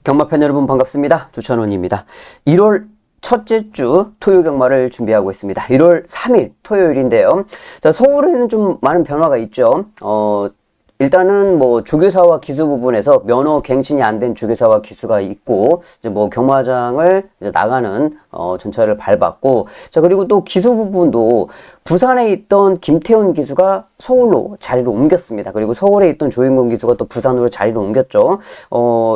경마팬 여러분 반갑습니다. 조찬원입니다. 1월 첫째 주 토요 경마를 준비하고 있습니다. 1월 3일 토요일인데요. 자, 서울에는 좀 많은 변화가 있죠. 일단은 뭐 조교사와 기수 부분에서 면허 갱신이 안 된 조교사와 기수가 있고, 이제 뭐 경마장을 이제 나가는 전차를 밟았고, 자, 그리고 또 기수 부분도 부산에 있던 김태훈 기수가 서울로 자리를 옮겼습니다. 그리고 서울에 있던 조인권 기수가 또 부산으로 자리를 옮겼죠.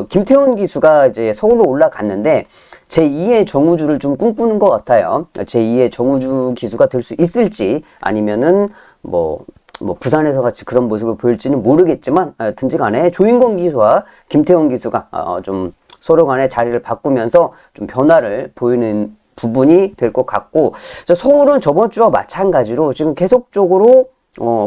김태훈 기수가 이제 서울로 올라갔는데 제2의 정우주를 좀 꿈꾸는 것 같아요. 제2의 정우주 기수가 될 수 있을지, 아니면은 뭐 부산에서 같이 그런 모습을 보일지는 모르겠지만, 하여튼지 간에 조인권 기수와 김태훈 기수가 좀 서로 간에 자리를 바꾸면서 좀 변화를 보이는 부분이 될 것 같고, 서울은 저번 주와 마찬가지로 지금 계속적으로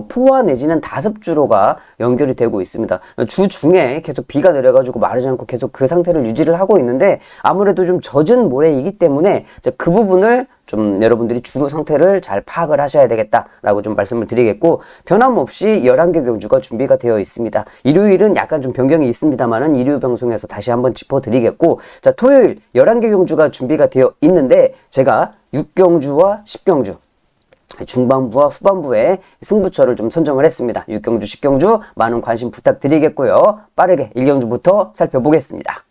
포화 내지는 다습주로가 연결이 되고 있습니다. 주 중에 계속 비가 내려가지고 마르지 않고 계속 그 상태를 유지를 하고 있는데, 아무래도 좀 젖은 모래이기 때문에 그 부분을 좀 여러분들이 주로 상태를 잘 파악을 하셔야 되겠다라고 좀 말씀을 드리겠고, 변함없이 11개 경주가 준비가 되어 있습니다. 일요일은 약간 좀 변경이 있습니다만은 일요 방송에서 다시 한번 짚어드리겠고, 자, 토요일 11개 경주가 준비가 되어 있는데, 제가 6경주와 10경주 중반부와 후반부에 승부처를 좀 선정을 했습니다. 6경주, 10경주 많은 관심 부탁드리겠고요. 빠르게 1경주부터 살펴보겠습니다.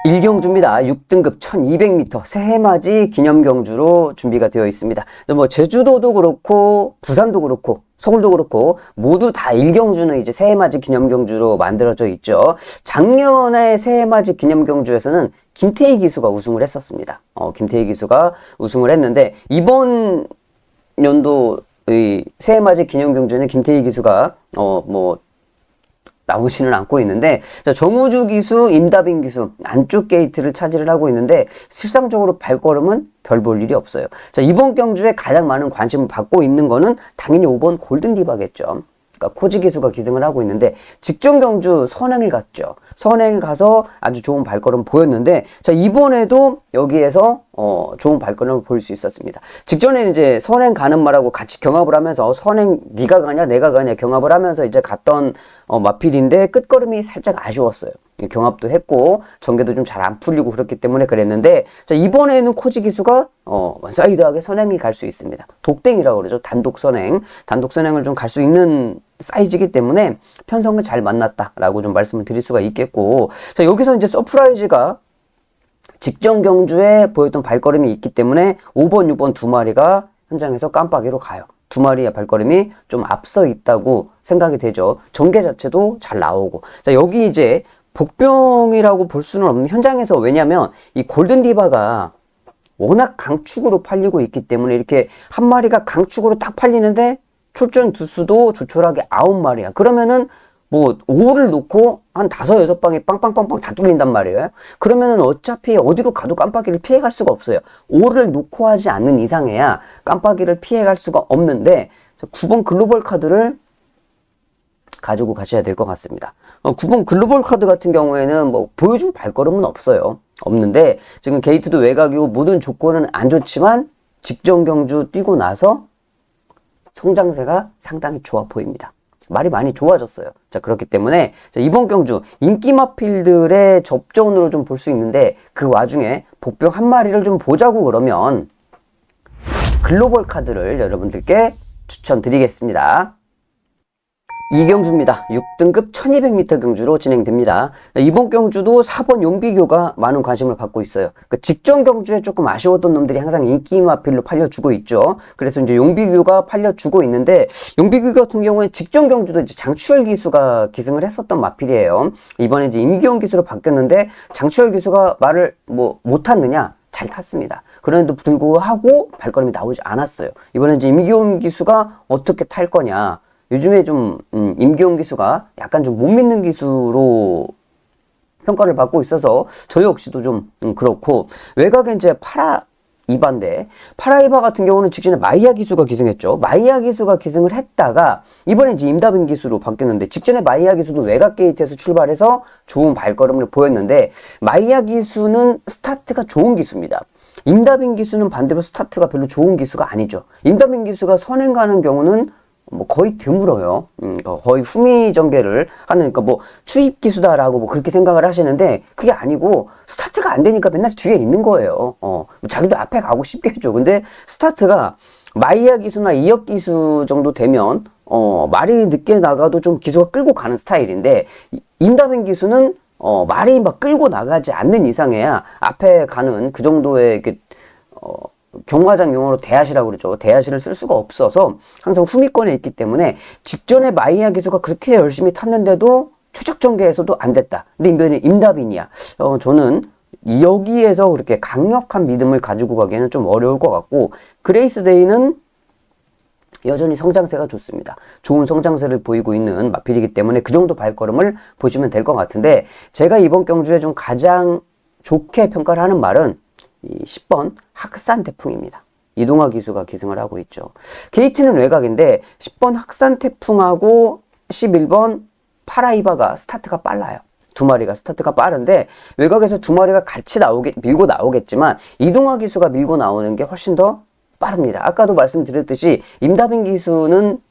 1경주입니다. 6등급 1200m 새해맞이 기념경주로 준비가 되어 있습니다. 뭐 제주도도 그렇고 부산도 그렇고 서울도 그렇고 모두 다 1경주는 이제 새해맞이 기념경주로 만들어져 있죠. 작년에 새해맞이 기념경주에서는 김태희 기수가 우승을 했었습니다. 김태희 기수가 우승을 했는데, 이번 연도 이 새해맞이 기념경주에는 김태희 기수가 나오지는 않고 있는데, 자, 정우주 기수, 임다빈 기수 안쪽 게이트를 차지를 하고 있는데, 실상적으로 발걸음은 별 볼 일이 없어요. 자, 이번 경주에 가장 많은 관심을 받고 있는 거는 당연히 5번 골든디바겠죠. 그러니까 코지 기수가 기승을 하고 있는데, 직전 경주 선행을 갔죠. 선행 가서 아주 좋은 발걸음 보였는데, 자, 이번에도 여기에서 좋은 발걸음을 보일 수 있었습니다. 직전에 이제 선행 가는 말하고 같이 경합을 하면서, 선행 네가 가냐 내가 가냐 경합을 하면서 이제 갔던 마필인데, 끝걸음이 살짝 아쉬웠어요. 경합도 했고 전개도 좀 잘 안 풀리고 그렇기 때문에 그랬는데, 자, 이번에는 코지 기수가 원사이드하게 선행이 갈 수 있습니다. 독댕이라고 그러죠. 단독 선행을 좀 갈 수 있는 사이즈이기 때문에 편성을 잘 만났다라고 좀 말씀을 드릴 수가 있겠고, 자, 여기서 이제 서프라이즈가 직전 경주에 보였던 발걸음이 있기 때문에 5번, 6번 두 마리가 현장에서 깜빡이로 가요. 두 마리의 발걸음이 좀 앞서 있다고 생각이 되죠. 전개 자체도 잘 나오고. 자, 여기 이제 복병이라고 볼 수는 없는 현장에서, 왜냐면 이 골든디바가 워낙 강축으로 팔리고 있기 때문에 이렇게 한 마리가 강축으로 딱 팔리는데 출전 두수도 조촐하게 9마리야. 그러면은 뭐 5를 놓고 한 5, 6방에 빵빵빵빵 다 뚫린단 말이에요. 그러면은 어차피 어디로 가도 깜빡이를 피해갈 수가 없어요. 5를 놓고 하지 않는 이상해야 깜빡이를 피해갈 수가 없는데, 9번 글로벌 카드를 가지고 가셔야 될 것 같습니다. 9번 글로벌 카드 같은 경우에는 뭐 보여줄 발걸음은 없는데, 지금 게이트도 외곽이고 모든 조건은 안 좋지만 직전 경주 뛰고 나서 성장세가 상당히 좋아 보입니다. 말이 많이 좋아졌어요. 자, 그렇기 때문에 자, 이번 경주 인기 마필들의 접전으로 좀 볼 수 있는데, 그 와중에 복병 한 마리를 좀 보자고 그러면 글로벌 카드를 여러분들께 추천드리겠습니다. 2경주입니다. 6등급 1200m 경주로 진행됩니다. 이번 경주도 4번 용비교가 많은 관심을 받고 있어요. 직전 경주에 조금 아쉬웠던 놈들이 항상 인기 마필로 팔려주고 있죠. 그래서 이제 용비교가 팔려주고 있는데, 용비교 같은 경우에 직전 경주도 이제 장추열 기수가 기승을 했었던 마필이에요. 이번에 이제 임기용 기수로 바뀌었는데, 장추열 기수가 말을 못 탔느냐? 잘 탔습니다. 그런데도 불구하고 발걸음이 나오지 않았어요. 이번에 이제 임기용 기수가 어떻게 탈 거냐? 요즘에 좀 임기용 기수가 약간 좀 못 믿는 기수로 평가를 받고 있어서 저 역시도 좀 그렇고, 외곽에 이제 파라이바인데, 파라이바 같은 경우는 직전에 마이야 기수가 기승했죠. 마이야 기수가 기승을 했다가 이번에 이제 임다빈 기수로 바뀌었는데, 직전에 마이야 기수도 외곽 게이트에서 출발해서 좋은 발걸음을 보였는데, 마이야 기수는 스타트가 좋은 기수입니다. 임다빈 기수는 반대로 스타트가 별로 좋은 기수가 아니죠. 임다빈 기수가 선행 가는 경우는 뭐 거의 드물어요. 거의 후미 전개를 하는, 그러니까 뭐 추입 기수다라고 뭐 그렇게 생각을 하시는데 그게 아니고 스타트가 안 되니까 맨날 뒤에 있는 거예요. 자기도 앞에 가고 싶겠죠. 근데 스타트가 마이야 기수나 이역 기수 정도 되면 말이 늦게 나가도 좀 기수가 끌고 가는 스타일인데 임다빈 기수는 말이 막 끌고 나가지 않는 이상해야 앞에 가는 그 정도의 이렇게 경마장 용어로 대하시라고 그러죠. 대하시를 쓸 수가 없어서 항상 후미권에 있기 때문에 직전에 마이야 기수가 그렇게 열심히 탔는데도 최적 전개에서도 안 됐다. 근데 이번에 임다빈이야. 저는 여기에서 그렇게 강력한 믿음을 가지고 가기에는 좀 어려울 것 같고, 그레이스데이는 여전히 성장세가 좋습니다. 좋은 성장세를 보이고 있는 마필이기 때문에 그 정도 발걸음을 보시면 될 것 같은데, 제가 이번 경주에 좀 가장 좋게 평가를 하는 말은 이 10번 학산태풍입니다. 이동화 기수가 기승을 하고 있죠. 게이트는 외곽인데 10번 학산태풍하고 11번 파라이바가 스타트가 빨라요. 두 마리가 스타트가 빠른데 외곽에서 두 마리가 같이 밀고 나오겠지만 이동화 기수가 밀고 나오는 게 훨씬 더 빠릅니다. 아까도 말씀드렸듯이 임다빈 기수는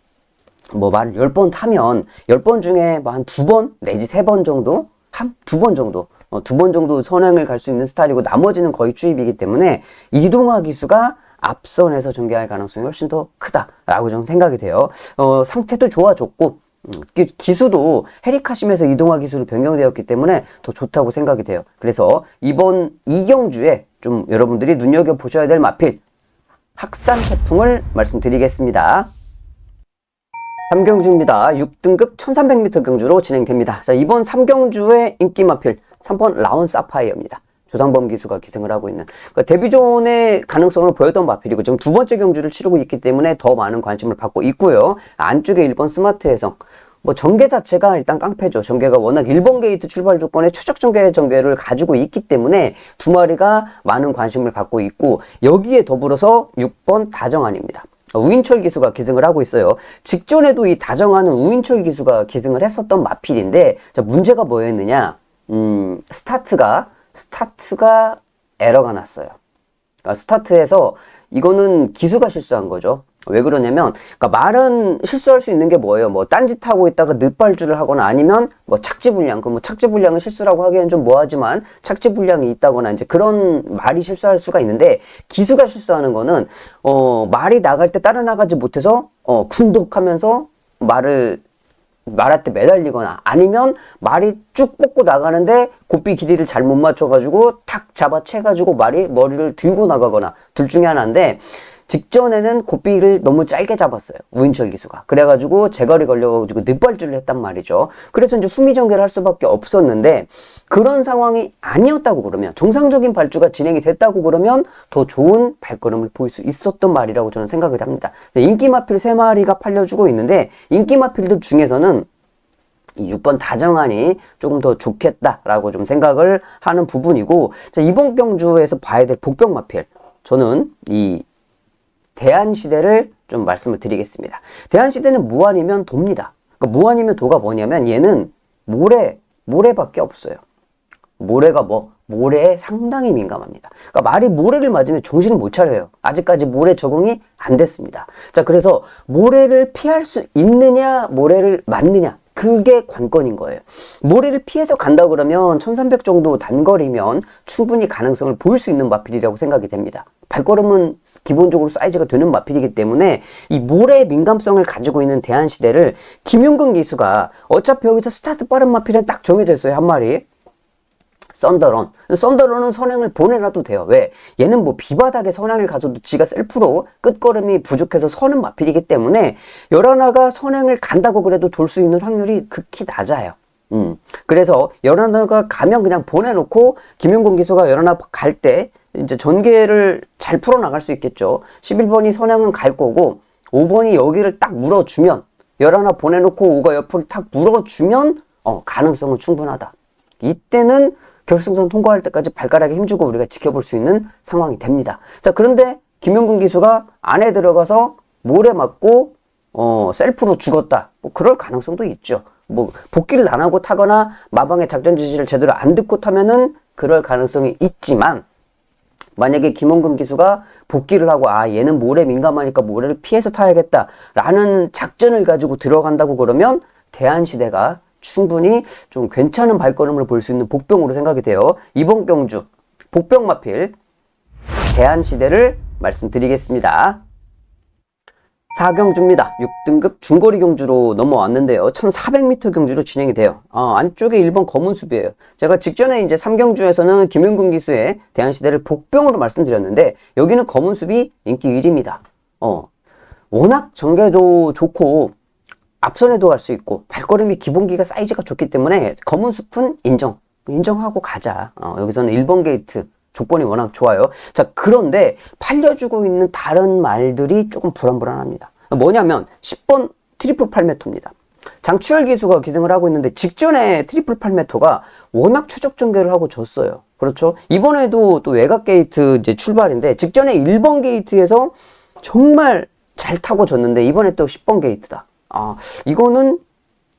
뭐 말을 10번 타면 10번 중에 뭐 한 2번 내지 3번 정도, 한 2번 정도, 2번 정도 선행을 갈 수 있는 스타일이고 나머지는 거의 추입이기 때문에 이동화 기수가 앞선에서 전개할 가능성이 훨씬 더 크다라고 좀 생각이 돼요. 상태도 좋아졌고 기수도 헤리카심에서 이동화 기수로 변경되었기 때문에 더 좋다고 생각이 돼요. 그래서 이번 이경주에 좀 여러분들이 눈여겨보셔야 될 마필 학산태풍을 말씀드리겠습니다. 3경주입니다. 6등급 1300m 경주로 진행됩니다. 자, 이번 3경주의 인기 마필 3번 라온 사파이어입니다. 조상범 기수가 기승을 하고 있는, 그러니까 데뷔존의 가능성을 보였던 마필이고 지금 두 번째 경주를 치르고 있기 때문에 더 많은 관심을 받고 있고요. 안쪽에 1번 스마트 해성, 뭐 전개 자체가 일단 깡패죠. 전개가 워낙 1번 게이트 출발 조건에 최적 전개를 가지고 있기 때문에 두 마리가 많은 관심을 받고 있고, 여기에 더불어서 6번 다정한입니다. 우인철 기수가 기승을 하고 있어요. 직전에도 이 다정한은 우인철 기수가 기승을 했었던 마필인데, 자, 문제가 뭐였느냐? 스타트가 에러가 났어요. 그러니까 스타트에서 이거는 기수가 실수한 거죠. 왜 그러냐면, 그러니까 말은 실수할 수 있는 게 뭐예요? 뭐 딴짓하고 있다가 늦발주를 하거나 아니면 뭐 착지불량, 그 뭐 착지불량은 실수라고 하기엔 좀 뭐하지만 착지불량이 있다거나 이제 그런 말이 실수할 수가 있는데, 기수가 실수하는 거는 말이 나갈 때 따라 나가지 못해서 쿵덕하면서 말할 때 매달리거나 아니면 말이 쭉 뻗고 나가는데 고삐 길이를 잘못 맞춰가지고 탁 잡아채가지고 말이 머리를 들고 나가거나 둘 중에 하나인데, 직전에는 고삐를 너무 짧게 잡았어요. 우인철 기수가. 그래가지고 제거리 걸려가지고 늦발주를 했단 말이죠. 그래서 이제 후미 전개를 할 수밖에 없었는데, 그런 상황이 아니었다고 그러면, 정상적인 발주가 진행이 됐다고 그러면 더 좋은 발걸음을 보일 수 있었던 말이라고 저는 생각을 합니다. 인기 마필 3마리가 팔려주고 있는데, 인기 마필들 중에서는 이 6번 다정한이 조금 더 좋겠다라고 좀 생각을 하는 부분이고, 자, 이번 경주에서 봐야 될 복병 마필, 저는 이 대한시대를 좀 말씀을 드리겠습니다. 대한시대는 무 아니면 도입니다. 그러니까 무 아니면 도가 뭐냐면 얘는 모래밖에 없어요. 모래가 모래에 상당히 민감합니다. 그러니까 말이 모래를 맞으면 정신을 못 차려요. 아직까지 모래 적응이 안 됐습니다. 자, 그래서 모래를 피할 수 있느냐, 모래를 맞느냐, 그게 관건인 거예요. 모래를 피해서 간다 그러면 1300 정도 단거리면 충분히 가능성을 보일 수 있는 마필이라고 생각이 됩니다. 발걸음은 기본적으로 사이즈가 되는 마필이기 때문에 이 모래의 민감성을 가지고 있는 대한시대를 김용근 기수가 어차피 여기서 스타트 빠른 마필은 딱 정해져 있어요. 한 마리. 썬더런은 선행을 보내놔도 돼요. 왜? 얘는 뭐 비바닥에 선행을 가서도 지가 셀프로 끝걸음이 부족해서 서는 마필이기 때문에 열하나가 선행을 간다고 그래도 돌 수 있는 확률이 극히 낮아요. 그래서 열하나가 가면 그냥 보내놓고 김용근 기수가 열하나 갈 때 이제 전개를 잘 풀어나갈 수 있겠죠. 11번이 선행은 갈 거고 5번이 여기를 딱 물어주면, 열하나 보내놓고 5가 옆으로 탁 물어주면 가능성은 충분하다. 이때는 결승선 통과할 때까지 발가락에 힘주고 우리가 지켜볼 수 있는 상황이 됩니다. 자, 그런데 김용근 기수가 안에 들어가서 모래 맞고 셀프로 죽었다. 뭐 그럴 가능성도 있죠. 뭐 복귀를 안 하고 타거나 마방의 작전 지시를 제대로 안 듣고 타면은 그럴 가능성이 있지만, 만약에 김원근 기수가 복귀를 하고 얘는 모래 민감하니까 모래를 피해서 타야겠다라는 작전을 가지고 들어간다고 그러면 대한시대가 충분히 좀 괜찮은 발걸음을 볼 수 있는 복병으로 생각이 돼요. 이번 경주 복병 마필 대한시대를 말씀드리겠습니다. 4경주입니다. 6등급 중거리 경주로 넘어왔는데요. 1400m 경주로 진행이 돼요. 안쪽에 1번 검은숲이에요. 제가 직전에 이제 3경주에서는 김윤근 기수의 대한시대를 복병으로 말씀드렸는데 여기는 검은숲이 인기 1위입니다. 워낙 전개도 좋고 앞선에도 갈 수 있고 발걸음이 기본기가 사이즈가 좋기 때문에 검은숲은 인정하고 가자. 여기서는 1번 게이트 조건이 워낙 좋아요. 자, 그런데 팔려주고 있는 다른 말들이 조금 불안불안합니다. 뭐냐면 10번 트리플 팔메토입니다. 장추열 기수가 기승을 하고 있는데 직전에 트리플 팔메토가 워낙 최적 전개를 하고 졌어요. 그렇죠? 이번에도 또 외곽 게이트 이제 출발인데 직전에 1번 게이트에서 정말 잘 타고 졌는데 이번에 또 10번 게이트다. 이거는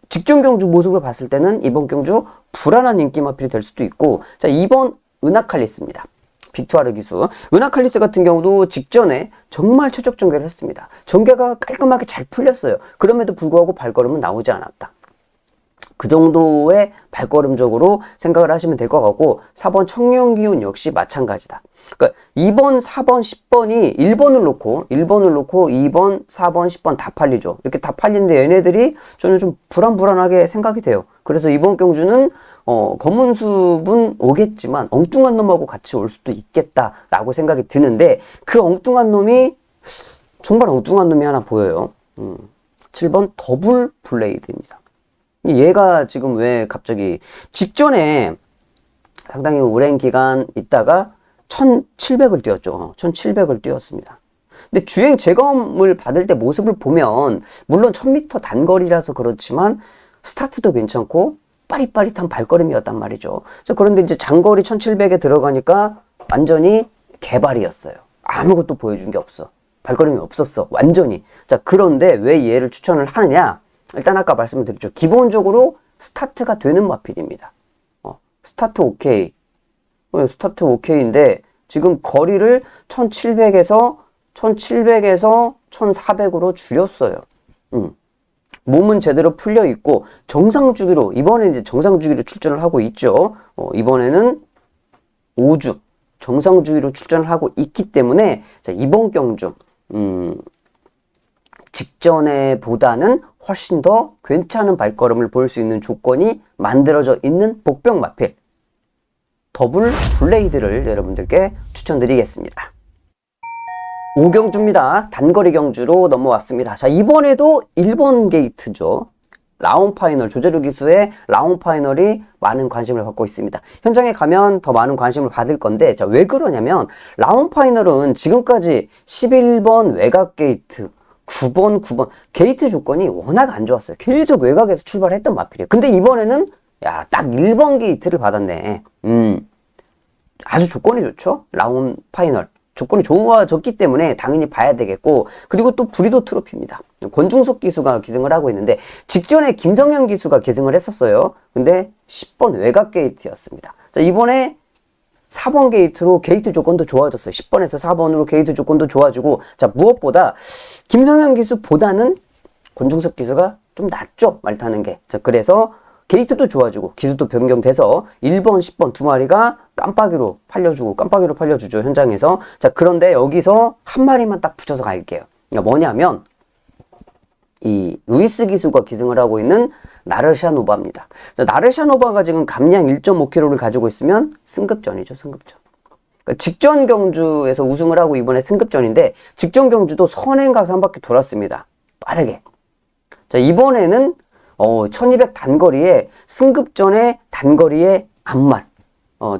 직전 경주 모습을 봤을 때는 이번 경주 불안한 인기 마필이 될 수도 있고, 자, 2번 은하칼리스입니다. 빅투아르 기수. 은하칼리스 같은 경우도 직전에 정말 최적 전개를 했습니다. 전개가 깔끔하게 잘 풀렸어요. 그럼에도 불구하고 발걸음은 나오지 않았다. 그 정도의 발걸음적으로 생각을 하시면 될 것 같고, 4번 청룡기운 역시 마찬가지다. 그러니까 2번, 4번, 10번이 1번을 놓고 2번, 4번, 10번 다 팔리죠. 이렇게 다 팔리는데 얘네들이 저는 좀 불안불안하게 생각이 돼요. 그래서 이번 경주는 검은숲은 오겠지만 엉뚱한 놈하고 같이 올 수도 있겠다라고 생각이 드는데 그 엉뚱한 놈이 정말 엉뚱한 놈이 하나 보여요. 7번 더블 블레이드입니다. 얘가 지금 왜 갑자기 직전에 상당히 오랜 기간 있다가 1700을 뛰었죠. 1700을 뛰었습니다. 근데 주행 재검을 받을 때 모습을 보면 물론 1000m 단거리라서 그렇지만 스타트도 괜찮고 빠릿빠릿한 발걸음이었단 말이죠. 그런데 이제 장거리 1700에 들어가니까 완전히 개발이었어요. 아무것도 보여준 게 없어. 발걸음이 없었어. 완전히. 자, 그런데 왜 얘를 추천을 하느냐? 일단 아까 말씀드렸죠. 기본적으로 스타트가 되는 마필입니다. 스타트 오케이. 스타트 오케이인데 지금 거리를 1700에서 1400으로 줄였어요. 몸은 제대로 풀려 있고 정상 주기로 이번에 이제 정상 주기로 출전을 하고 있죠. 이번에는 5주 정상 주기로 출전을 하고 있기 때문에 자, 이번 경주 직전에 보다는 훨씬 더 괜찮은 발걸음을 볼 수 있는 조건이 만들어져 있는 복병 마필 더블 블레이드를 여러분들께 추천드리겠습니다. 5경주입니다. 단거리 경주로 넘어왔습니다. 자, 이번에도 1번 게이트죠. 라운 파이널, 조재루 기수의 라운 파이널이 많은 관심을 받고 있습니다. 현장에 가면 더 많은 관심을 받을 건데, 자, 왜 그러냐면, 라운 파이널은 지금까지 11번 외곽 게이트, 9번, 게이트 조건이 워낙 안 좋았어요. 계속 외곽에서 출발했던 마필이에요. 근데 이번에는, 딱 1번 게이트를 받았네. 아주 조건이 좋죠? 라운 파이널. 조건이 좋아졌기 때문에 당연히 봐야 되겠고, 그리고 또 부리도 트로피입니다. 권중석 기수가 기승을 하고 있는데 직전에 김성현 기수가 기승을 했었어요. 근데 10번 외곽 게이트였습니다. 자, 이번에 4번 게이트로 게이트 조건도 좋아졌어요. 10번에서 4번으로 게이트 조건도 좋아지고, 자, 무엇보다 김성현 기수보다는 권중석 기수가 좀 낫죠, 말 타는 게. 자, 그래서 게이트도 좋아지고 기수도 변경돼서 1번, 10번 두 마리가 깜빡이로 팔려주죠, 현장에서. 자, 그런데 여기서 한 마리만 딱 붙여서 갈게요. 그러니까 뭐냐면 이 루이스 기수가 기승을 하고 있는 나르샤노바입니다. 자, 나르샤노바가 지금 감량 1.5kg를 가지고 있으면 승급전이죠, 승급전. 그러니까 직전 경주에서 우승을 하고 이번에 승급전인데 직전 경주도 선행 가서 한 바퀴 돌았습니다. 빠르게. 자, 이번에는 1200 단거리에 승급전에 단거리에 앞말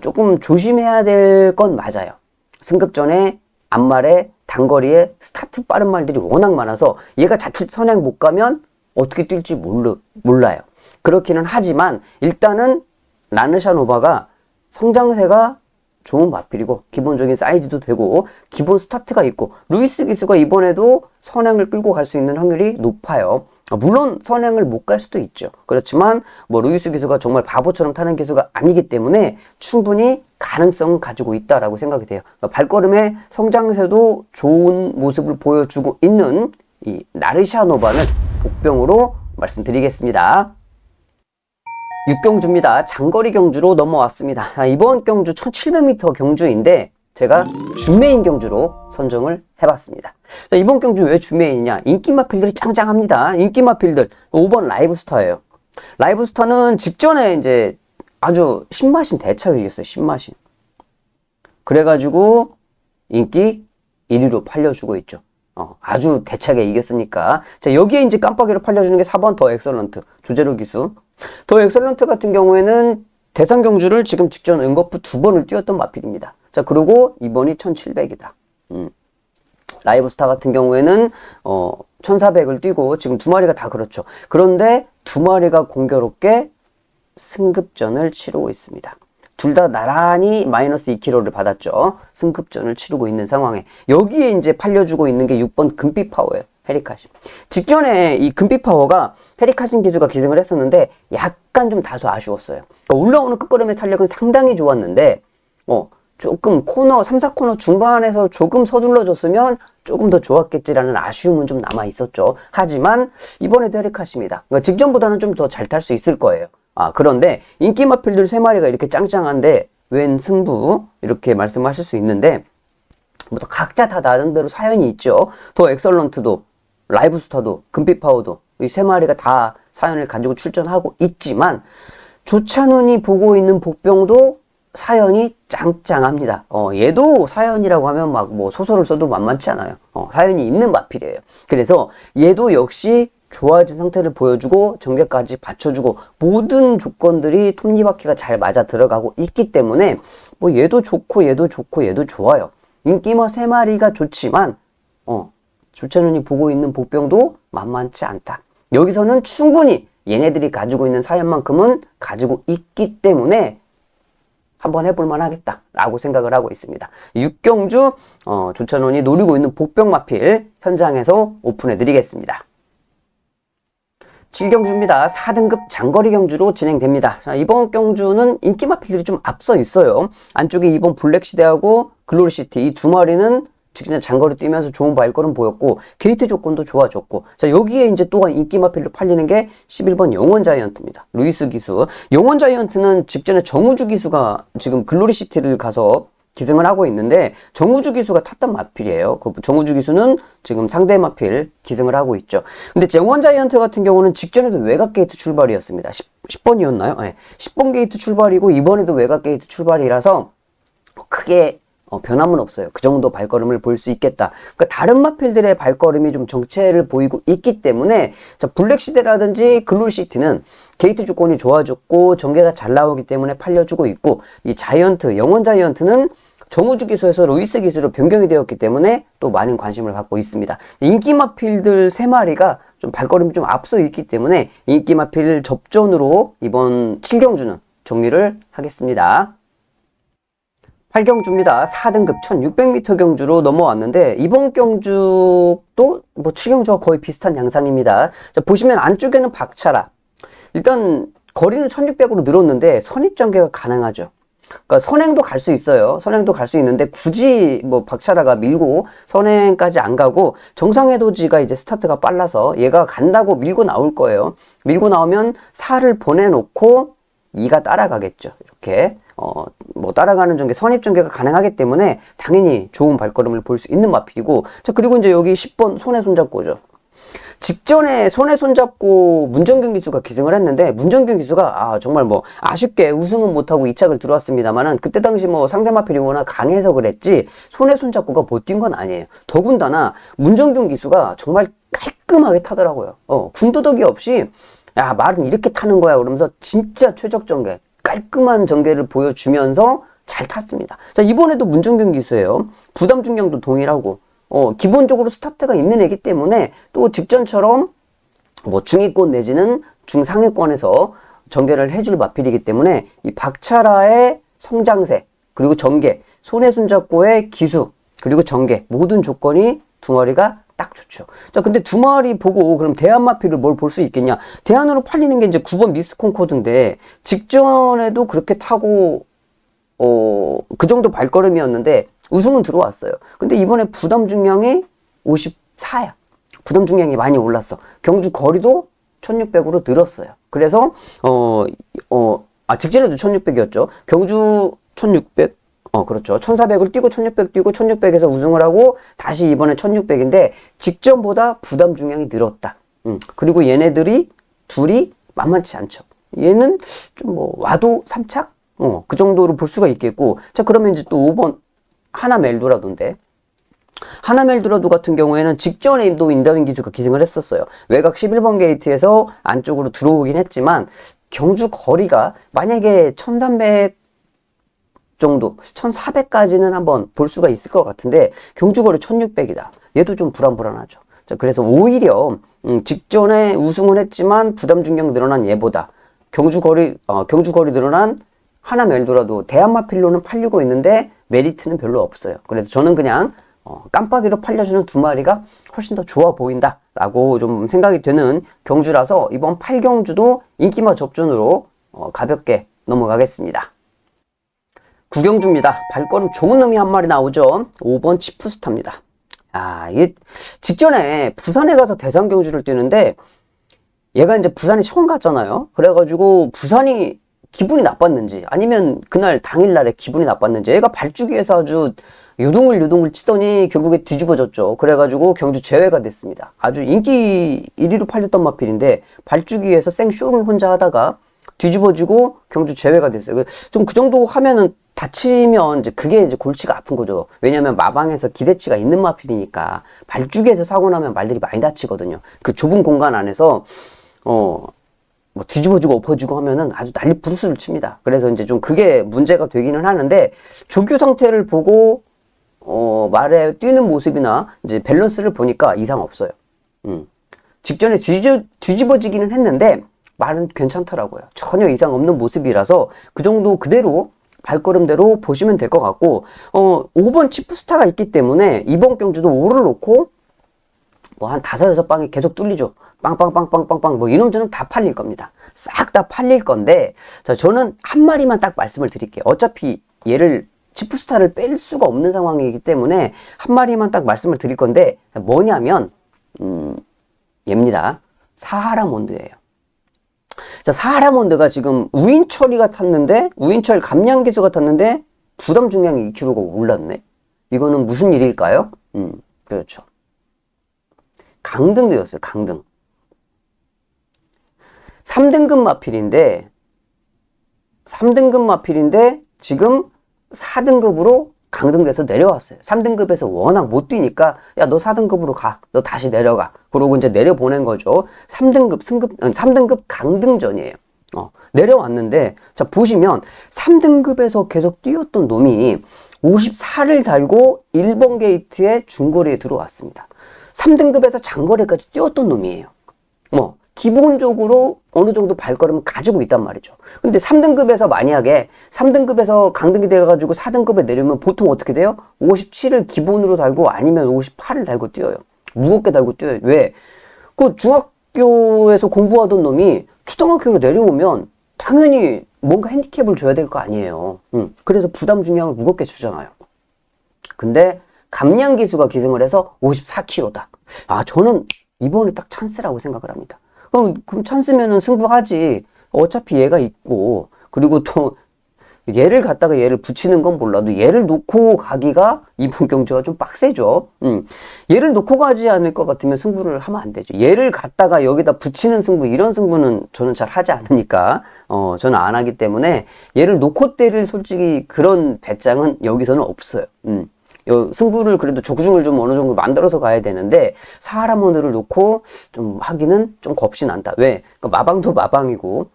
조금 조심해야 될 건 맞아요. 승급전에 앞말에 단거리에 스타트 빠른 말들이 워낙 많아서 얘가 자칫 선행 못 가면 어떻게 뛸지 몰라요. 그렇기는 하지만 일단은 라느샤노바가 성장세가 좋은 마필이고 기본적인 사이즈도 되고 기본 스타트가 있고 루이스 기수가 이번에도 선행을 끌고 갈 수 있는 확률이 높아요. 물론 선행을 못 갈 수도 있죠. 그렇지만 뭐 루이스 기수가 정말 바보처럼 타는 기수가 아니기 때문에 충분히 가능성은 가지고 있다라고 생각이 돼요. 그러니까 발걸음의 성장세도 좋은 모습을 보여주고 있는 이 나르샤노바는 복병으로 말씀드리겠습니다. 6경주입니다. 장거리 경주로 넘어왔습니다. 자, 이번 경주 1700m 경주인데 제가 준메인 경주로 선정을 해봤습니다. 자, 이번 경주 왜 준메인이냐? 인기마필들이 짱짱합니다. 인기마필들 5번 라이브스타예요. 라이브스타는 직전에 이제 아주 신마신 대차로 이겼어요. 신마신. 그래가지고 인기 1위로 팔려주고 있죠. 아주 대차게 이겼으니까. 자, 여기에 이제 깜빡이로 팔려주는 게 4번 더 엑설런트. 조제로 기수. 더 엑설런트 같은 경우에는 대상 경주를 지금 직전 응거프 2번을 뛰었던 마필입니다. 자, 그리고 이번이 1700이다. 라이브스타 같은 경우에는 1400을 뛰고 지금 2마리가 다 그렇죠. 그런데 2마리가 공교롭게 승급전을 치르고 있습니다. 둘 다 나란히 마이너스 2kg를 받았죠. 승급전을 치르고 있는 상황에 여기에 이제 팔려주고 있는 게 6번 금빛 파워예요. 헤리카신. 직전에 이 금빛 파워가 헤리카신 기수가 기승을 했었는데 약간 좀 다소 아쉬웠어요. 그러니까 올라오는 끝걸음의 탄력은 상당히 좋았는데 조금 코너 3, 4코너 중반에서 조금 서둘러줬으면 조금 더 좋았겠지라는 아쉬움은 좀 남아 있었죠. 하지만 이번에도 헤리카십니다. 그러니까 직전보다는 좀 더 잘 탈 수 있을 거예요. 그런데 인기마필들 3마리가 이렇게 짱짱한데 웬 승부 이렇게 말씀하실 수 있는데 뭐 각자 다 나름대로 사연이 있죠. 더 엑설런트도 라이브스타도 금빛파워도 이 3마리가 다 사연을 가지고 출전하고 있지만 조찬훈이 보고 있는 복병도 사연이 짱짱합니다. 얘도 사연이라고 하면 막 뭐 소설을 써도 만만치 않아요. 사연이 있는 마필이에요. 그래서 얘도 역시 좋아진 상태를 보여주고 전개까지 받쳐주고 모든 조건들이 톱니바퀴가 잘 맞아 들어가고 있기 때문에 뭐 얘도 좋고 얘도 좋고 얘도 좋아요. 인기마 3마리가 좋지만 조찬훈이 보고 있는 복병도 만만치 않다. 여기서는 충분히 얘네들이 가지고 있는 사연만큼은 가지고 있기 때문에 한번 해볼만 하겠다 라고 생각을 하고 있습니다. 6경주 조찬훈이 노리고 있는 복병 마필 현장에서 오픈해 드리겠습니다. 7경주입니다. 4등급 장거리 경주로 진행됩니다. 자, 이번 경주는 인기 마필들이 좀 앞서 있어요. 안쪽에 이번 블랙시대하고 글로리시티 이 2마리는 직전 장거리 뛰면서 좋은 발걸음 보였고 게이트 조건도 좋아졌고 자 여기에 이제 또 인기 마필로 팔리는 게 11번 영원 자이언트입니다. 루이스 기수. 영원 자이언트는 직전에 정우주 기수가 지금 글로리시티를 가서 기승을 하고 있는데 정우주 기수가 탔던 마필이에요. 정우주 기수는 지금 상대 마필 기승을 하고 있죠. 근데 영원 자이언트 같은 경우는 직전에도 외곽 게이트 출발이었습니다. 10번이었나요? 네. 10번 게이트 출발이고 이번에도 외곽 게이트 출발이라서 크게 변함은 없어요. 그 정도 발걸음을 볼 수 있겠다. 그러니까 다른 마필들의 발걸음이 좀 정체를 보이고 있기 때문에 자, 블랙시대라든지 글로리시티는 게이트 조건이 좋아졌고 전개가 잘 나오기 때문에 팔려주고 있고 이 자이언트, 영원 자이언트는 정우주 기수에서 루이스 기수로 변경이 되었기 때문에 또 많은 관심을 받고 있습니다. 인기 마필들 3마리가 좀 발걸음이 좀 앞서 있기 때문에 인기 마필 접전으로 이번 7경주는 정리를 하겠습니다. 8경주입니다. 4등급 1600m 경주로 넘어왔는데 이번 경주도 뭐 7경주와 거의 비슷한 양상입니다. 자, 보시면 안쪽에는 박차라. 일단 거리는 1600으로 늘었는데 선입전개가 가능하죠. 그러니까 선행도 갈 수 있어요. 선행도 갈 수 있는데 굳이 뭐 박차라가 밀고 선행까지 안 가고 정상해도지가 이제 스타트가 빨라서 얘가 간다고 밀고 나올 거예요. 밀고 나오면 4를 보내놓고 2가 따라가겠죠. 이렇게 뭐 따라가는 전개, 선입 전개가 가능하기 때문에 당연히 좋은 발걸음을 볼 수 있는 마필이고 자 그리고 이제 여기 10번 손에 손잡고죠. 직전에 손에 손잡고 문정균 기수가 기승을 했는데 문정균 기수가 정말 뭐 아쉽게 우승은 못하고 2착을 들어왔습니다만은 그때 당시 뭐 상대 마필이 워낙 강해서 그랬지 손에 손잡고가 못 뛴 건 아니에요. 더군다나 문정균 기수가 정말 깔끔하게 타더라고요. 군더더기 없이 야 말은 이렇게 타는 거야 그러면서 진짜 최적 전개 깔끔한 전개를 보여주면서 잘 탔습니다. 자 이번에도 문정균 기수예요. 부담 중량도 동일하고 기본적으로 스타트가 있는 애기 때문에 또 직전처럼 뭐 중위권 내지는 중상위권에서 전개를 해줄 마필이기 때문에 이 박차라의 성장세 그리고 전개 손에 손잡고의 기수 그리고 전개 모든 조건이 2마리가 딱 좋죠. 자 근데 2마리 보고 그럼 대안 마필을 뭘 볼 수 있겠냐. 대안으로 팔리는 게 이제 9번 미스 콩코드인데 직전에도 그렇게 타고 그 정도 발걸음이었는데 우승은 들어왔어요. 근데 이번에 부담 중량이 54야. 부담 중량이 많이 올랐어. 경주 거리도 1600으로 늘었어요. 그래서 직전에도 1600이었죠. 경주 1600, 그렇죠. 1400을 뛰고 1600 뛰고 1600에서 우승을 하고 다시 이번에 1600인데 직전보다 부담 중량이 늘었다. 그리고 얘네들이 둘이 만만치 않죠. 얘는 좀 뭐 와도 3착? 그 정도로 볼 수가 있겠고. 자, 그러면 이제 또 5번 하남 엘도라도인데, 하남 엘도라도 같은 경우에는 직전에도 인다빈 기수가 기승을 했었어요. 외곽 11번 게이트에서 안쪽으로 들어오긴 했지만 경주 거리가 만약에 1300 정도, 1400까지는 한번 볼 수가 있을 것 같은데 경주 거리 1600이다. 얘도 좀 불안불안하죠. 자, 그래서 오히려 직전에 우승을 했지만 부담 중량 늘어난 얘보다 경주 거리 늘어난 하남 엘도라도 대한마필로는 팔리고 있는데 메리트는 별로 없어요. 그래서 저는 그냥 깜빡이로 팔려주는 두 마리가 훨씬 더 좋아 보인다 라고 좀 생각이 되는 경주라서 이번 8경주도 인기마 접전으로 가볍게 넘어가겠습니다. 9경주입니다. 발걸음 좋은 놈이 한 마리 나오죠. 5번 치프스타입니다. 이게 직전에 부산에 가서 대상 경주를 뛰는데 얘가 이제 부산에 처음 갔잖아요. 그래가지고 부산이 기분이 나빴는지 아니면 그날 당일날에 기분이 나빴는지 얘가 발주기에서 아주 요동을 치더니 결국에 뒤집어졌죠. 그래가지고 경주 제외가 됐습니다. 아주 인기 1위로 팔렸던 마필인데 발주기에서 생쇼를 혼자 하다가 뒤집어지고 경주 제외가 됐어요. 좀 그 정도 하면은 다치면 이제 그게 이제 골치가 아픈 거죠. 왜냐면 마방에서 기대치가 있는 마필이니까 발주기에서 사고 나면 말들이 많이 다치거든요. 그 좁은 공간 안에서 뭐 뒤집어지고 엎어지고 하면은 아주 난리 부르스를 칩니다. 그래서 이제 좀 그게 문제가 되기는 하는데 조교 상태를 보고 말에 뛰는 모습이나 이제 밸런스를 보니까 이상 없어요. 직전에 뒤집어지기는 했는데 말은 괜찮더라고요. 전혀 이상 없는 모습이라서 그 정도 그대로 발걸음대로 보시면 될 것 같고 5번 치프스타가 있기 때문에 이번 경주도 5를 놓고 뭐 한 5, 6방이 계속 뚫리죠. 빵빵빵빵빵빵 뭐 이놈저놈 다 팔릴 겁니다. 싹 다 팔릴 건데 자, 저는 한 마리만 딱 말씀을 드릴게요. 어차피 얘를 치프스타를 뺄 수가 없는 상황이기 때문에 한 마리만 딱 말씀을 드릴 건데 뭐냐면 얘입니다. 사하라몬드예요. 자, 사하라몬드가 지금 우인철이가 탔는데 우인철 감량기수가 탔는데 부담 중량이 2kg가 올랐네. 이거는 무슨 일일까요? 그렇죠. 강등되었어요. 강등. 3등급 마필인데 지금 4등급으로 강등돼서 내려왔어요. 3등급에서 워낙 못 뛰니까 야, 너 4등급으로 가. 너 다시 내려가. 그러고 이제 내려보낸 거죠. 3등급 강등전이에요. 내려왔는데 자, 보시면 3등급에서 계속 뛰었던 놈이 54를 달고 1번 게이트에 중거리에 들어왔습니다. 3등급에서 장거리까지 뛰었던 놈이에요. 기본적으로 어느 정도 발걸음을 가지고 있단 말이죠. 근데 3등급에서 만약에 3등급에서 강등이 돼가지고 4등급에 내려면 보통 어떻게 돼요? 57을 기본으로 달고 아니면 58을 달고 뛰어요. 무겁게 달고 뛰어요. 왜? 그 중학교에서 공부하던 놈이 초등학교로 내려오면 당연히 뭔가 핸디캡을 줘야 될 거 아니에요. 그래서 부담 중량을 무겁게 주잖아요. 근데 감량기수가 기승을 해서 54kg다. 저는 이번에 딱 찬스라고 생각을 합니다. 그럼 찬스면은 승부하지. 어차피 얘가 있고, 그리고 또 얘를 갖다가 얘를 붙이는 건 몰라도 얘를 놓고 가기가 이번 경주가 좀 빡세죠. 얘를 놓고 가지 않을 것 같으면 승부를 하면 안 되죠. 얘를 갖다가 여기다 붙이는 승부, 이런 승부는 저는 잘 하지 않으니까 저는 안 하기 때문에 얘를 놓고 때릴 솔직히 그런 배짱은 여기서는 없어요. 승부를 그래도 적중을 좀 어느 정도 만들어서 가야 되는데 사하라몬드를 놓고 좀 하기는 좀 겁이 난다. 왜? 그러니까 마방도 마방이고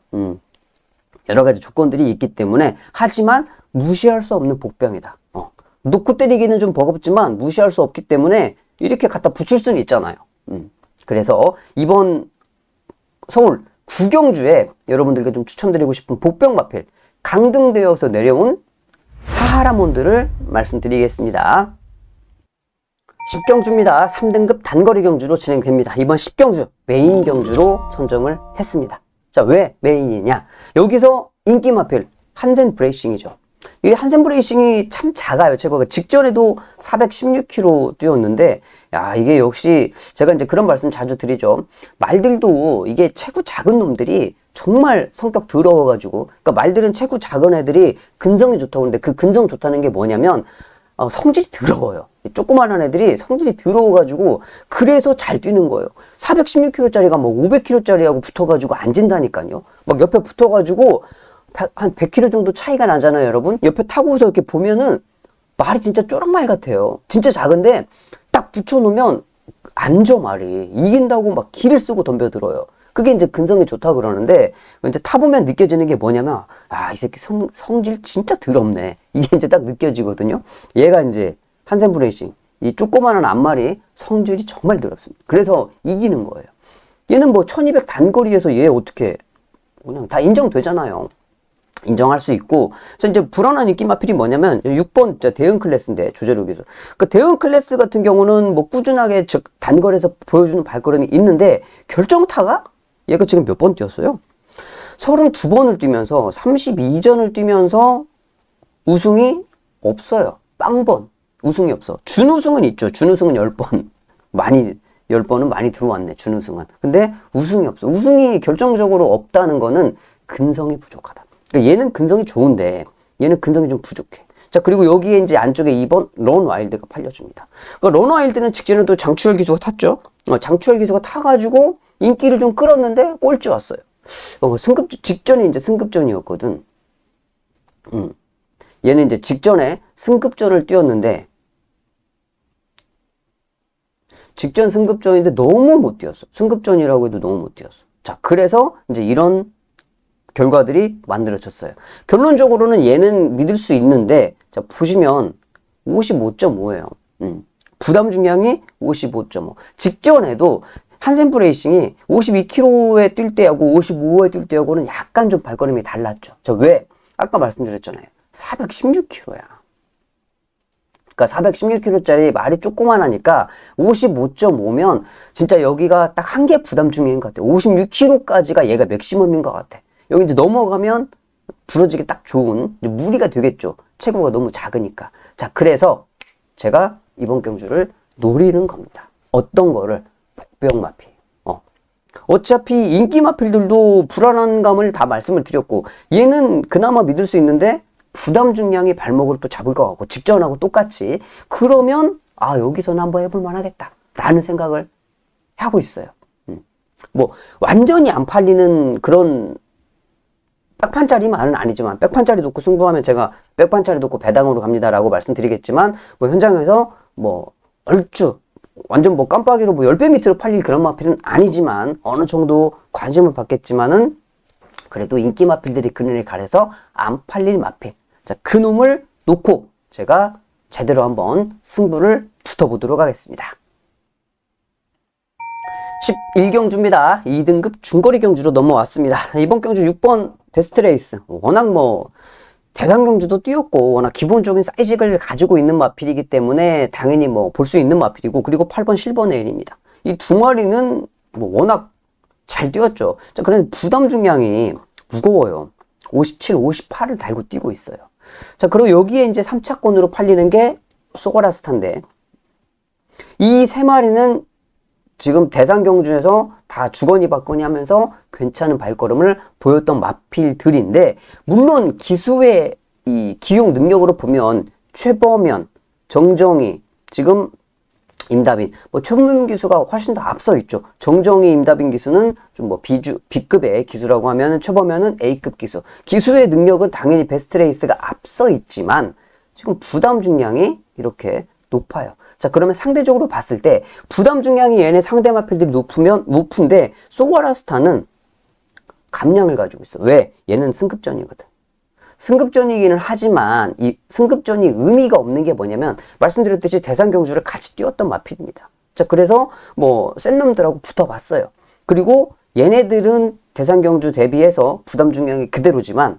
여러 가지 조건들이 있기 때문에 하지만 무시할 수 없는 복병이다. 놓고 때리기는 좀 버겁지만 무시할 수 없기 때문에 이렇게 갖다 붙일 수는 있잖아요. 그래서 이번 서울 구경주에 여러분들께 좀 추천드리고 싶은 복병 마필 강등되어서 내려온 사하라몬드를 말씀드리겠습니다. 10경주입니다. 3등급 단거리 경주로 진행됩니다. 이번 10경주 메인 경주로 선정을 했습니다. 자, 왜 메인이냐? 여기서 인기 마필 한센 브레이싱이죠. 이 한센브레이싱이 참 작아요. 제가 직전에도 416km 뛰었는데, 야, 이게 역시 제가 이제 그런 말씀 자주 드리죠. 말들도 이게 체구 작은 놈들이 정말 성격 더러워가지고, 그러니까 말들은 체구 작은 애들이 근성이 좋다고 하는데 그 근성 좋다는 게 뭐냐면, 성질이 더러워요. 조그만한 애들이 성질이 더러워가지고 그래서 잘 뛰는 거예요. 416km짜리가 뭐 500km짜리하고 붙어가지고 안 진다니까요. 막 옆에 붙어가지고 한 100km 정도 차이가 나잖아요, 여러분. 옆에 타고서 이렇게 보면은 말이 진짜 쪼락말 같아요. 진짜 작은데 딱 붙여놓으면 앉아 말이. 이긴다고 막 기를 쓰고 덤벼들어요. 그게 이제 근성이 좋다 그러는데 이제 타보면 느껴지는 게 뭐냐면 아, 이 새끼 성질 진짜 더럽네. 이게 이제 딱 느껴지거든요. 얘가 이제 한센브레이싱 이 조그마한 앞말이 성질이 정말 더럽습니다. 그래서 이기는 거예요. 얘는 뭐 1200 단거리에서 얘 어떻게 그냥 다 인정되잖아요. 인정할 수 있고. 자, 이제 불안한 인기 마필이 뭐냐면 6번 대응 클래스인데 조재료 기술. 그 대응 클래스 같은 경우는 뭐 꾸준하게 즉 단거리에서 보여주는 발걸음이 있는데 결정타가 얘가 지금 몇 번 뛰었어요? 32번을 뛰면서 32전을 뛰면서 우승이 없어요. 빵번. 우승이 없어. 준우승은 있죠. 준우승은 10번. 10번은 많이 들어왔네. 준우승은. 근데 우승이 없어. 우승이 결정적으로 없다는 거는 근성이 부족하다. 그러니까 얘는 근성이 좋은데 얘는 근성이 좀 부족해. 자, 그리고 여기에 이제 안쪽에 2번 런 와일드가 팔려줍니다. 그러니까 런 와일드는 직전에 또 장추열 기수가 탔죠. 장추열 기수가 타가지고 인기를 좀 끌었는데 꼴찌 왔어요. 직전에 이제 승급전이었거든. 얘는 이제 직전에 승급전을 뛰었는데 직전 승급전인데 너무 못 뛰었어. 승급전이라고 해도 너무 못 뛰었어. 자, 그래서 이제 이런 결과들이 만들어졌어요. 결론적으로는 얘는 믿을 수 있는데, 자, 보시면 55.5예요. 부담 중량이 55.5. 직전에도 한센브레이싱이 52km에 뛸 때하고 55에 뛸 때하고는 약간 좀 발걸음이 달랐죠. 자, 왜? 아까 말씀드렸잖아요. 416km야. 그러니까 416km짜리 말이 조그만하니까 55.5면 진짜 여기가 딱 한 개 부담 중인 것 같아. 56km까지가 얘가 맥시멈인 것 같아. 여기 이제 넘어가면 부러지기 딱 좋은 무리가 되겠죠. 체구가 너무 작으니까. 자, 그래서 제가 이번 경주를 노리는 겁니다. 어떤 거를? 복병마필. 어차피 인기 마필들도 불안한 감을 다 말씀을 드렸고 얘는 그나마 믿을 수 있는데 부담 중량이 발목을 또 잡을 것 같고 직전하고 똑같이 그러면 아, 여기서는 한번 해볼 만하겠다 라는 생각을 하고 있어요. 뭐 완전히 안 팔리는 그런 백판짜리만은 아니지만 백판짜리 놓고 승부하면 제가 백판짜리 놓고 배당으로 갑니다라고 말씀드리겠지만 뭐 현장에서 뭐 얼추 완전 뭐 깜빡이로 뭐 10배 밑으로 팔릴 그런 마필은 아니지만 어느 정도 관심을 받겠지만은 그래도 인기 마필들이 그늘을 가려서 안 팔릴 마필. 자, 그 놈을 놓고 제가 제대로 한번 승부를 붙어보도록 하겠습니다. 11경주입니다. 2등급 중거리 경주로 넘어왔습니다. 이번 경주 6번 베스트 레이스. 워낙 뭐 대상 경주도 뛰었고 워낙 기본적인 사이즈를 가지고 있는 마필이기 때문에 당연히 뭐 볼 수 있는 마필이고 그리고 8번 실버 네일입니다. 이 두 마리는 뭐 워낙 잘 뛰었죠. 자, 그런데 부담 중량이 무거워요. 57, 58을 달고 뛰고 있어요. 자, 그리고 여기에 이제 3차권으로 팔리는 게 소가라스타인데 이 세 마리는 지금 대상 경주에서 다 주거니 받거니 하면서 괜찮은 발걸음을 보였던 마필들인데 물론 기수의 이 기용 능력으로 보면 최범현, 정정희, 지금 임다빈, 뭐 최범현 기수가 훨씬 더 앞서 있죠. 정정희, 임다빈 기수는 좀 뭐 B급의 기수라고 하면 최범현은 A급 기수. 기수의 능력은 당연히 베스트 레이스가 앞서 있지만 지금 부담 중량이 이렇게 높아요. 자, 그러면 상대적으로 봤을 때 부담 중량이 얘네 상대 마필들이 높은데 소가라스타는 감량을 가지고 있어. 왜? 얘는 승급전이거든. 승급전이기는 하지만 이 승급전이 의미가 없는 게 뭐냐면 말씀드렸듯이 대상 경주를 같이 뛰었던 마필입니다. 자, 그래서 뭐 센 놈들하고 붙어봤어요. 그리고 얘네들은 대상 경주 대비해서 부담 중량이 그대로지만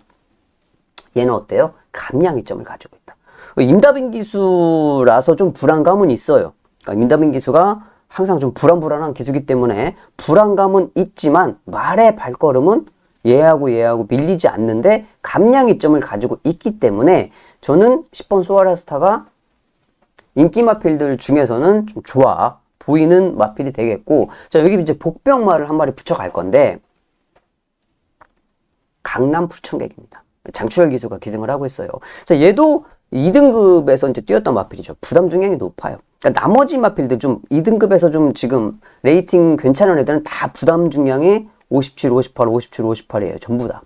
얘는 어때요? 감량 이점을 가지고 있다. 임다빈 기수라서 좀 불안감은 있어요. 그러니까 임다빈 기수가 항상 좀 불안한 기수기 때문에 불안감은 있지만 말의 발걸음은 얘하고 밀리지 않는데 감량 이점을 가지고 있기 때문에 저는 10번 소아라스타가 인기 마필들 중에서는 좀 좋아 보이는 마필이 되겠고, 자, 여기 이제 복병마를 한 마리 붙여갈 건데, 강남 불청객입니다. 장추열 기수가 기승을 하고 있어요. 자, 얘도 2등급에서 이제 뛰었던 마필이죠. 부담 중량이 높아요. 그러니까 나머지 마필들 좀 2등급에서 좀 지금 레이팅 괜찮은 애들은 다 부담 중량이 57, 58, 57, 58이에요. 전부 다.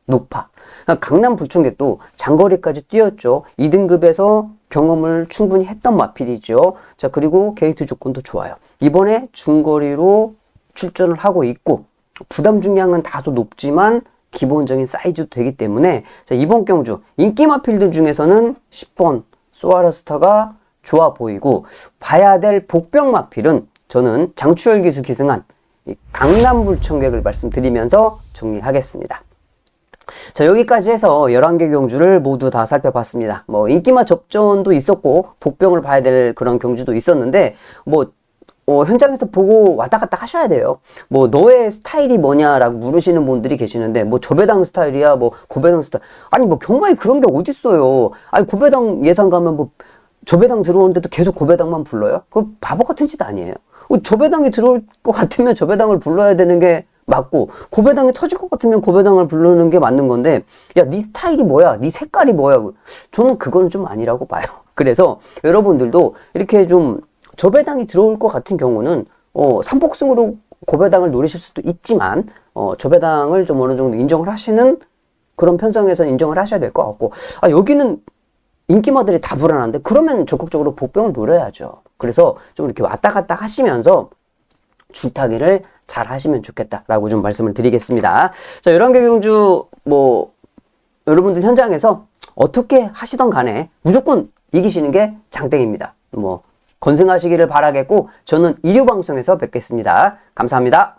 높아. 그러니까 강남 불청객도 장거리까지 뛰었죠. 2등급에서 경험을 충분히 했던 마필이죠. 자, 그리고 게이트 조건도 좋아요. 이번에 중거리로 출전을 하고 있고, 부담 중량은 다소 높지만 기본적인 사이즈도 되기 때문에, 자, 이번 경주 인기 마필들 중에서는 10번 소아라스타가 좋아 보이고, 봐야 될 복병 마필은 저는 장추열 기수 기승한 강남 불청객을 말씀드리면서 정리하겠습니다. 자, 여기까지 해서 11개 경주를 모두 다 살펴봤습니다. 뭐 인기마 접전도 있었고 복병을 봐야 될 그런 경주도 있었는데, 현장에서 보고 왔다 갔다 하셔야 돼요. 너의 스타일이 뭐냐라고 물으시는 분들이 계시는데, 저배당 스타일이야, 고배당 스타일. 아니, 경마에 그런 게 어딨어요. 아니, 고배당 예상 가면 저배당 들어오는데도 계속 고배당만 불러요? 그 바보 같은 짓 아니에요? 저배당이 들어올 것 같으면 저배당을 불러야 되는 게 맞고, 고배당이 터질 것 같으면 고배당을 부르는 게 맞는 건데, 야, 네 스타일이 뭐야? 네 색깔이 뭐야? 저는 그건 좀 아니라고 봐요. 그래서 여러분들도 이렇게 좀 저배당이 들어올 것 같은 경우는 삼복승으로 고배당을 노리실 수도 있지만, 저배당을 좀 어느 정도 인정을 하시는 그런 편성에서 인정을 하셔야 될 것 같고, 여기는 인기마들이 다 불안한데 그러면 적극적으로 복병을 노려야죠. 그래서 좀 이렇게 왔다 갔다 하시면서 줄타기를 잘 하시면 좋겠다라고 좀 말씀을 드리겠습니다. 자, 11개 경주 여러분들 현장에서 어떻게 하시던 간에 무조건 이기시는 게 장땡입니다. 건승하시기를 바라겠고, 저는 일요방송에서 뵙겠습니다. 감사합니다.